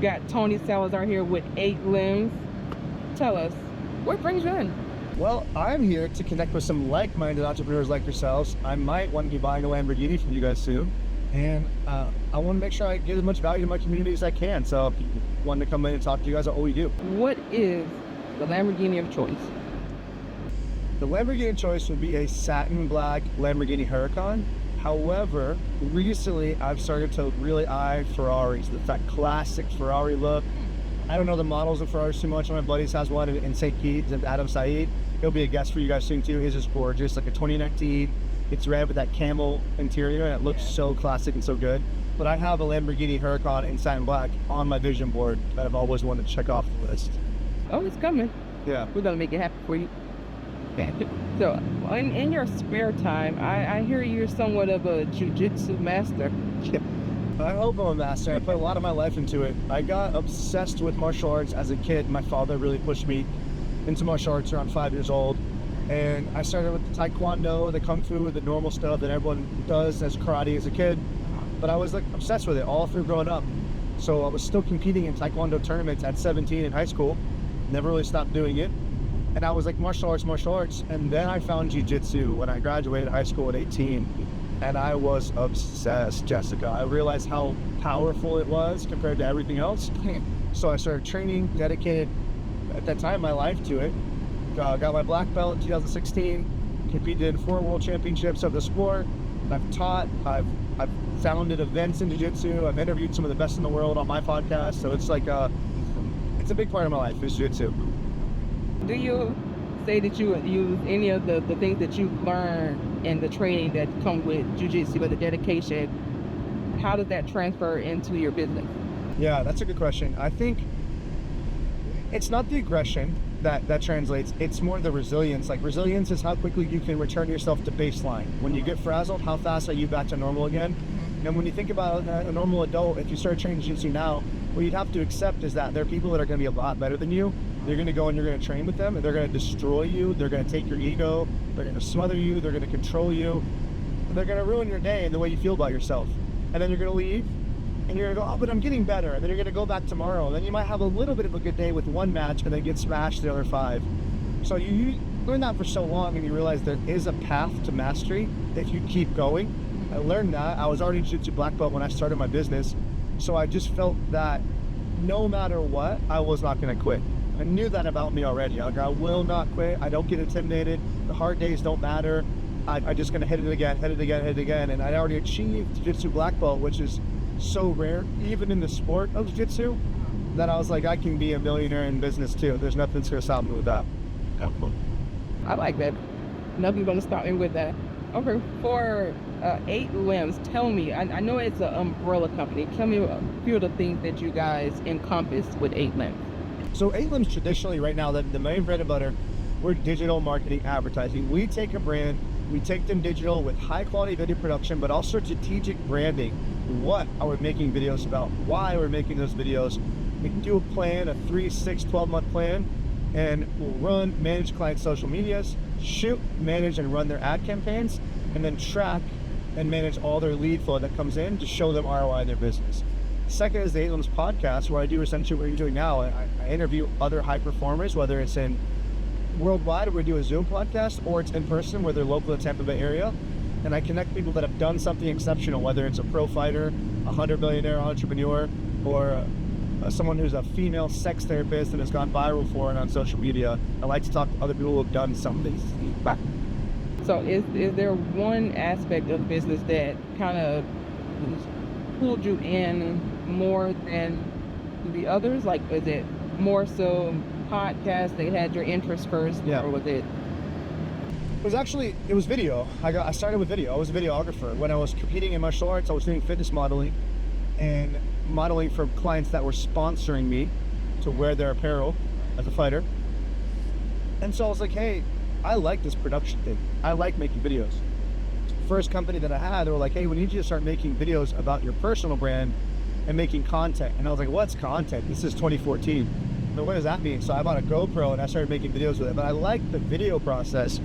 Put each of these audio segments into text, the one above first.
Got Tony Salazar here with 8 Limbs. Tell us, what brings you in? Well, I'm here to connect with some like-minded entrepreneurs like yourselves. I might want to be buying a Lamborghini from you guys soon. And I want to make sure I give as much value to my community as I can. So if you want to come in and talk to you guys about what we do. What is the Lamborghini of choice? The Lamborghini of choice would be a satin black Lamborghini Huracan. However, recently I've started to really eye Ferraris, that classic Ferrari look. I don't know the models of Ferraris too much. One of my buddies has one in St. Kitts, and Adam Saeed. He'll be a guest for you guys soon too. His is gorgeous, like a 2019. It's red with that camel interior, and it looks so classic and so good. But I have a Lamborghini Huracan in satin black on my vision board that I've always wanted to check off the list. Oh, it's coming. Yeah. We're gonna make it happen for you. So, in your spare time, I hear you're somewhat of a jiu-jitsu master. I hope I'm a master. I put a lot of my life into it. I got obsessed with martial arts as a kid. My father really pushed me into martial arts around 5 years old. And I started with the taekwondo, the kung fu, the normal stuff that everyone does as karate as a kid. But I was like obsessed with it all through growing up. So I was still competing in taekwondo tournaments at 17 in high school. Never really stopped doing it. And I was like, martial arts. And then I found jiu-jitsu when I graduated high school at 18. And I was obsessed, Jessica. I realized how powerful it was compared to everything else. So I started training, dedicated at that time my life to it. Got my black belt in 2016, competed in 4 world championships of the sport. I've taught, I've founded events in jiu-jitsu. I've interviewed some of the best in the world on my podcast. So it's like, it's a big part of my life is jiu-jitsu. Do you say that you use any of the things that you've learned in the training that come with jiu-jitsu, with the dedication? How does that transfer into your business? Yeah, that's a good question. I think it's not the aggression that translates, it's more the resilience. Like resilience is how quickly you can return yourself to baseline. When you get frazzled, how fast are you back to normal again? And when you think about a normal adult, if you start training jiu-jitsu now, what you'd have to accept is that there are people that are going to be a lot better than you. They're going to go and you're going to train with them, and they're going to destroy you. They're going to take your ego. They're going to smother you. They're going to control you. They're going to ruin your day and the way you feel about yourself. And then you're going to leave, and you're going to go, oh, but I'm getting better. And then you're going to go back tomorrow. And then you might have a little bit of a good day with one match, and then get smashed the other 5. So you learn that for so long, and you realize there is a path to mastery if you keep going. I learned that. I was already jiu-jitsu black belt when I started my business. So I just felt that no matter what, I was not going to quit. I knew that about me already. Like, I will not quit. I don't get intimidated. The hard days don't matter. I'm just going to hit it again. And I already achieved jiu-jitsu black belt, which is so rare, even in the sport of jiu-jitsu, that I was like, I can be a millionaire in business too. There's nothing that's going to stop me with that. I like that. Nothing's going to stop me with that. Okay, for 8 Limbs, tell me, I know it's an umbrella company. Tell me a few of the things that you guys encompass with 8 Limbs. So 8 Limbs traditionally right now, the main bread and butter, we're digital marketing advertising. We take a brand, we take them digital with high quality video production, but also strategic branding. What are we making videos about? Why are we making those videos? We can do a plan, a 3, 6, 12-month plan, and we'll manage client social medias, shoot, manage, and run their ad campaigns, and then track and manage all their lead flow that comes in to show them ROI in their business. Second is the 8 Limbs podcast, where I do essentially what you're doing now. I interview other high performers, whether it's in worldwide, where we do a Zoom podcast, or it's in person, where they're local to the Tampa Bay area. And I connect people that have done something exceptional, whether it's a pro fighter, a 100-billionaire entrepreneur, or someone who's a female sex therapist and has gone viral for it on social media. I like to talk to other people who have done something. So is there one aspect of business that kind of pulled you in more than the others? Like, is it more so podcast that had your interest first? Yeah. Or was it? It was video. I started with video. I was a videographer. When I was competing in martial arts, I was doing fitness modeling and modeling for clients that were sponsoring me to wear their apparel as a fighter. And so I was like, hey, I like this production thing. I like making videos. First company that I had, they were like, hey, we need you to start making videos about your personal brand and making content. And I was like, what's content? This is 2014. But what does that mean? So I bought a GoPro and I started making videos with it. But I liked the video process,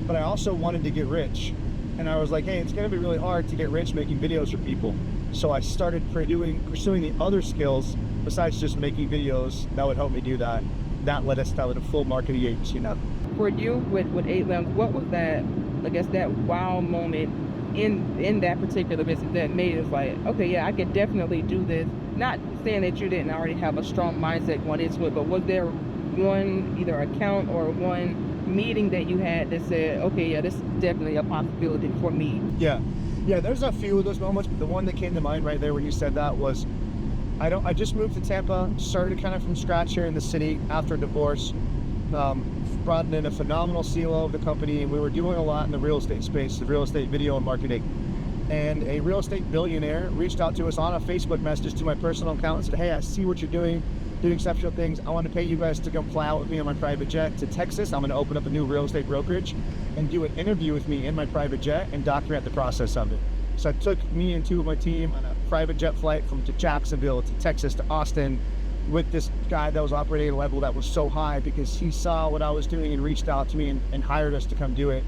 but I also wanted to get rich. And I was like, hey, it's gonna be really hard to get rich making videos for people. So I started pursuing the other skills besides just making videos that would help me do that. That led us to a full marketing agency now. For you with 8 limbs, what was that, I guess, that wow moment in that particular business that made it like, okay, yeah, I could definitely do this? Not saying that you didn't already have a strong mindset going into it, but was there one either account or one meeting that you had that said, okay, yeah, this is definitely a possibility for me? Yeah, there's a few of those moments, but the one that came to mind right there when you said that was, I just moved to Tampa, started kind of from scratch here in the city after a divorce, brought in a phenomenal COO of the company, and we were doing a lot in the real estate space, the real estate video and marketing. And a real estate billionaire reached out to us on a Facebook message to my personal account and said, hey, I see what you're doing exceptional things. I want to pay you guys to come fly out with me on my private jet to Texas. I'm going to open up a new real estate brokerage and do an interview with me in my private jet and document the process of it. So I took me and 2 of my team on a private jet flight from Jacksonville to Texas to Austin with this guy that was operating at a level that was so high because he saw what I was doing and reached out to me and hired us to come do it.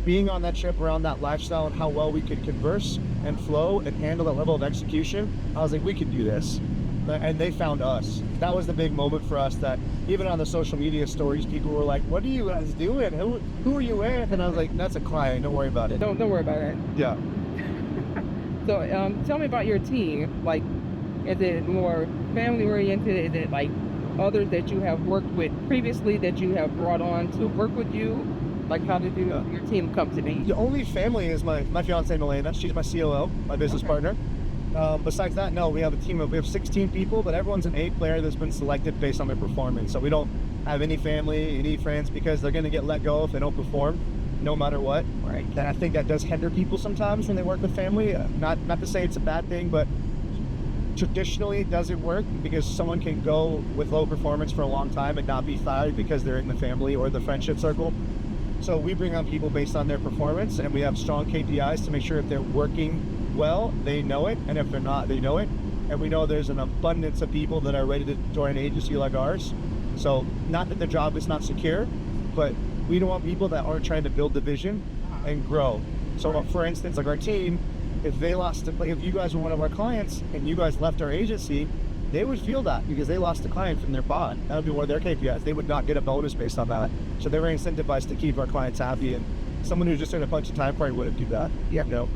Being on that trip around that lifestyle and how well we could converse and flow and handle that level of execution, I was like, we could do this. And they found us. That was the big moment for us, that even on the social media stories, people were like, what are you guys doing? Who are you with? And I was like, that's a client, don't worry about it. Don't worry about it. Yeah. So tell me about your team. Like, is it more family oriented? Is it like others that you have worked with previously that you have brought on to work with you? Like, how did your team come to be? The only family is my fiance Milena. She's my COO, my business partner. Besides that, no, we have a team of 16 people, but everyone's an A player that's been selected based on their performance. So we don't have any family, any friends, because they're going to get let go if they don't perform, no matter what. Right. And I think that does hinder people sometimes when they work with family. Not to say it's a bad thing, but traditionally it doesn't work because someone can go with low performance for a long time and not be fired because they're in the family or the friendship circle. So we bring on people based on their performance, and we have strong KPIs to make sure if they're working well, they know it, and if they're not, they know it. And we know there's an abundance of people that are ready to join an agency like ours. So not that the job is not secure, but we don't want people that aren't trying to build the vision and grow. So for instance, like our team, if you guys were one of our clients and you guys left our agency, they would feel that because they lost a client from their pod. That would be one of their KPIs. They would not get a bonus based on that. So they're incentivized to keep our clients happy, and someone who's just in a bunch of time probably wouldn't do that. Yeah. You know?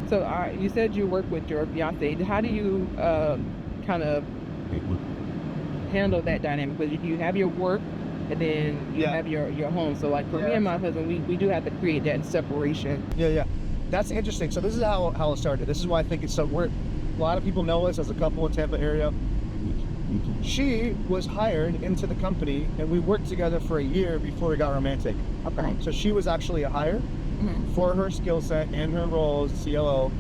So you said you work with your fiance. How do you kind of handle that dynamic? Because you have your work and then you have your home. So like for me and my husband, we do have to create that separation. Yeah. That's interesting. So this is how it started. This is why I think it's so weird. A lot of people know us as a couple in Tampa area. She was hired into the company and we worked together for a year before we got romantic. Okay. So she was actually a hire for her skill set and her role as COO.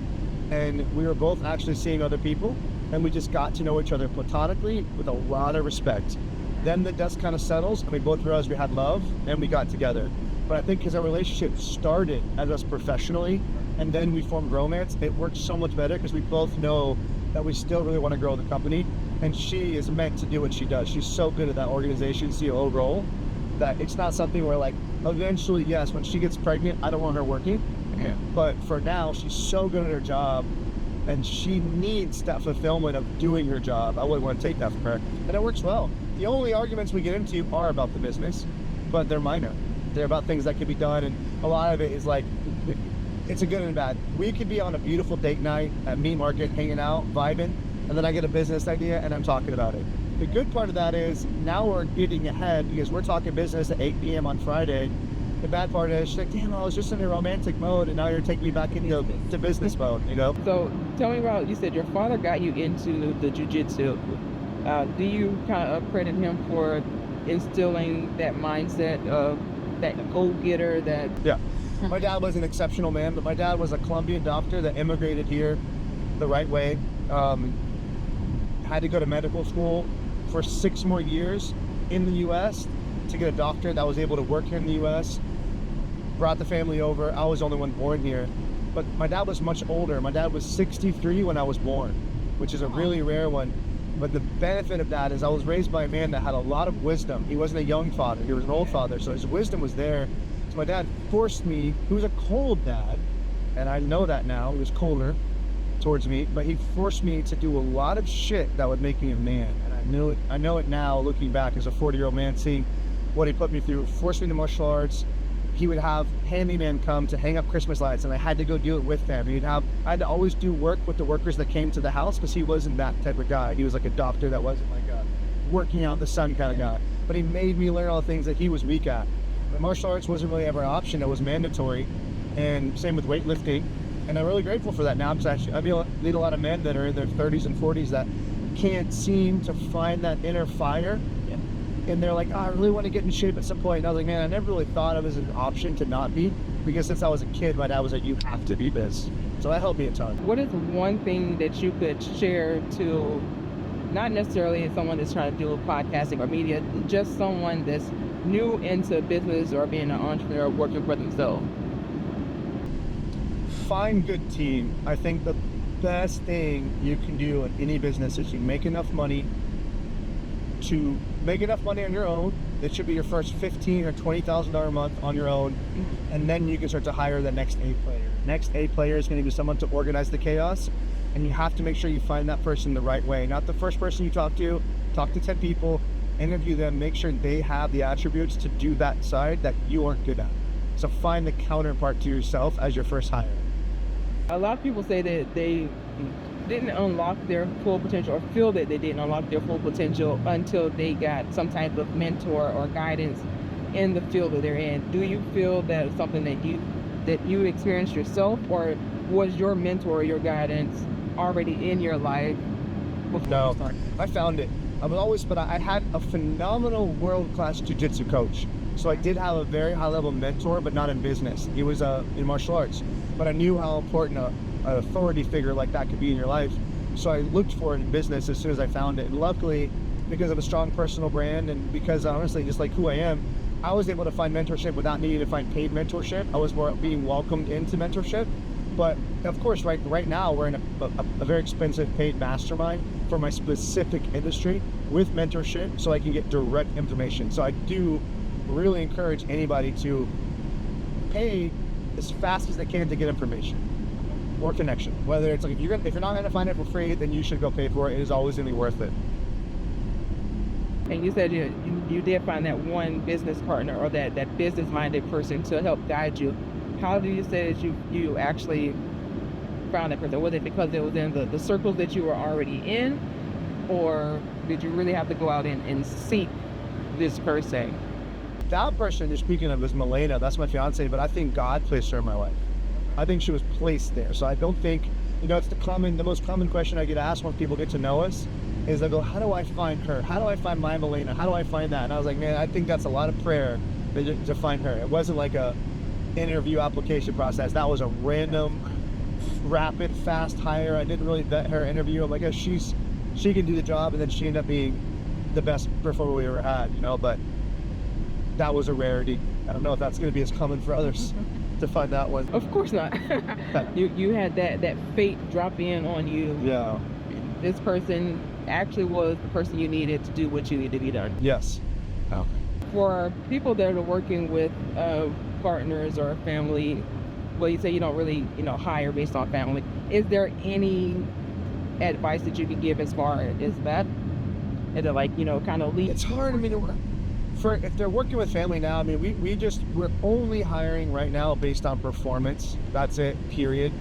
And we were both actually seeing other people, and we just got to know each other platonically with a lot of respect. Then the dust kind of settles and we both realized we had love and we got together. But I think because our relationship started as us professionally and then we formed romance, it worked so much better because we both know that we still really want to grow the company, and she is meant to do what she does. She's so good at that organization COO role that it's not something where, like, eventually, yes, when she gets pregnant, I don't want her working. Yeah. But for now, she's so good at her job and she needs that fulfillment of doing her job. I wouldn't want to take that from her. And it works well. The only arguments we get into are about the business, but they're minor. They're about things that can be done, and a lot of it is like, it's a good and bad. We could be on a beautiful date night at Meat Market, hanging out, vibing, and then I get a business idea and I'm talking about it. The good part of that is now we're getting ahead because we're talking business at 8 p.m. on Friday. The bad part is she's like, damn, I was just in a romantic mode and now you're taking me back into business mode, you know? So tell me about, you said your father got you into the jiu-jitsu. Do you kind of credit him for instilling that mindset of that go-getter, that... Yeah. My dad was an exceptional man, but my dad was a Colombian doctor that immigrated here the right way. Had to go to medical school for 6 more years in the U.S. to get a doctor that was able to work here in the U.S. Brought the family over. I was the only one born here. But my dad was much older. My dad was 63 when I was born, which is a really rare one. But the benefit of that is I was raised by a man that had a lot of wisdom. He wasn't a young father. He was an old father. So his wisdom was there. So my dad forced me, he was a cold dad, and I know that now, he was colder, towards me, but he forced me to do a lot of shit that would make me a man. And I know it now, looking back as a 40-year-old man, seeing what he put me through, forced me to martial arts. He would have handyman come to hang up Christmas lights, and I had to go do it with them. I had to always do work with the workers that came to the house, because he wasn't that type of guy. He was like a doctor that wasn't like a working out in the sun kind of guy. But he made me learn all the things that he was weak at. But martial arts wasn't really ever an option. It was mandatory, and same with weightlifting. And I'm really grateful for that now, because I lead a lot of men that are in their 30s and 40s that can't seem to find that inner fire. And they're like, oh, I really want to get in shape at some point. And I was like, man, I never really thought of it as an option to not be, because since I was a kid, my dad was like, you have to be this. So that helped me a ton. What is one thing that you could share to, not necessarily someone that's trying to do podcasting or media, just someone that's new into business or being an entrepreneur working for themselves? Find good team. I think the best thing you can do in any business is you make enough money to make enough money on your own. It should be your first $15,000 or $20,000 a month on your own, and then you can start to hire the next A player. Next A player is going to be someone to organize the chaos, and you have to make sure you find that person the right way. Not the first person you talk to 10 people, interview them, make sure they have the attributes to do that side that you aren't good at. So find the counterpart to yourself as your first hire. A lot of people say that they didn't unlock their full potential, or feel that they didn't unlock their full potential until they got some type of mentor or guidance in the field that they're in. Do you feel that it's something that you experienced yourself, or was your mentor, your guidance already in your life before No, you started? I found it. I had a phenomenal world-class jiu-jitsu coach. So I did have a very high-level mentor, but not in business. He was in martial arts. But I knew how important an authority figure like that could be in your life. So I looked for it in business as soon as I found it. And luckily, because of a strong personal brand, and because honestly, just like who I am, I was able to find mentorship without needing to find paid mentorship. I was more being welcomed into mentorship. But of course, right now, we're in a very expensive paid mastermind for my specific industry with mentorship, so I can get direct information. So I do really encourage anybody to pay as fast as they can to get information or connection. Whether it's like, if you're not going to find it for free, then you should go pay for it. It is always going to be worth it. And you said you did find that one business partner, or that business-minded person to help guide you. How do you say that you actually found that person? Was it because it was in the circles that you were already in, or did you really have to go out and seek this person? That person you're speaking of is Milena. That's my fiance, but I think God placed her in my life. I think she was placed there. So I don't think, it's the most common question I get asked when people get to know us is they go, how do I find her? How do I find my Milena? How do I find that? And I was like, man, I think that's a lot of prayer to find her. It wasn't like a interview application process. That was a random, rapid, fast hire. I didn't really vet her interview. I'm like, oh, she can do the job, and then she ended up being the best performer we ever had, but that was a rarity. I don't know if that's going to be as common for others to find that one. Of course not. You had that fate drop in on you. Yeah. This person actually was the person you needed to do what you needed to be done. Yes. Okay. For people that are working with partners or family, well, you say you don't really, hire based on family. Is there any advice that you could give as far as that? Is it like, kind of lead? It's hard. If they're working with family now, we're only hiring right now based on performance. That's it, period.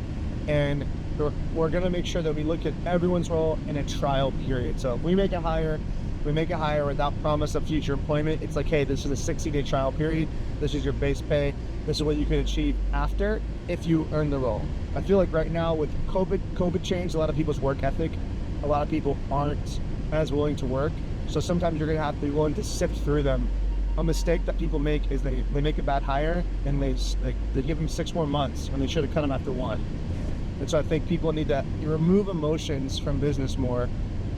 And we're going to make sure that we look at everyone's role in a trial period. So if we make a hire without promise of future employment. It's like, hey, this is a 60-day trial period. This is your base pay. This is what you can achieve after if you earn the role. I feel like right now with COVID changed a lot of people's work ethic. A lot of people aren't as willing to work. So sometimes you're going to have to be willing to sift through them. A mistake that people make is they make a bad hire, and they give them 6 more months when they should have cut them after 1. And so I think people need to remove emotions from business more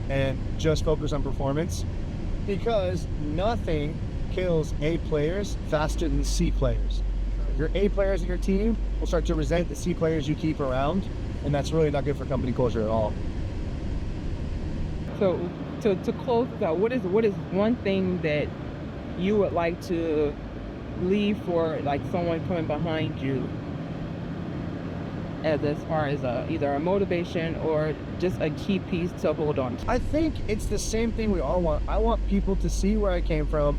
and just focus on performance, because nothing kills A players faster than C players. Your A players in your team will start to resent the C players you keep around, and that's really not good for company culture at all. So to close this out, what is one thing that you would like to leave for like someone coming behind you as far as either a motivation or just a key piece to hold on to? I think it's the same thing we all want. I want people to see where I came from,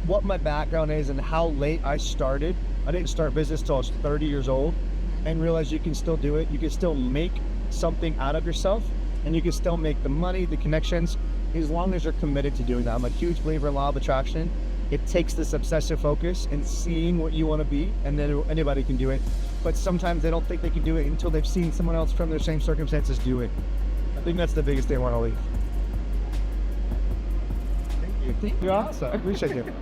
what my background is, and how late I started. I didn't start business till I was 30 years old, and realize you can still do it. You can still make something out of yourself, and you can still make the money, the connections, as long as you're committed to doing that. I'm a huge believer in law of attraction. It takes this obsessive focus and seeing what you want to be, and then anybody can do it. But sometimes they don't think they can do it until they've seen someone else from their same circumstances do it. I think that's the biggest thing I want to leave. Thank you. Thank you. You're awesome. I appreciate you.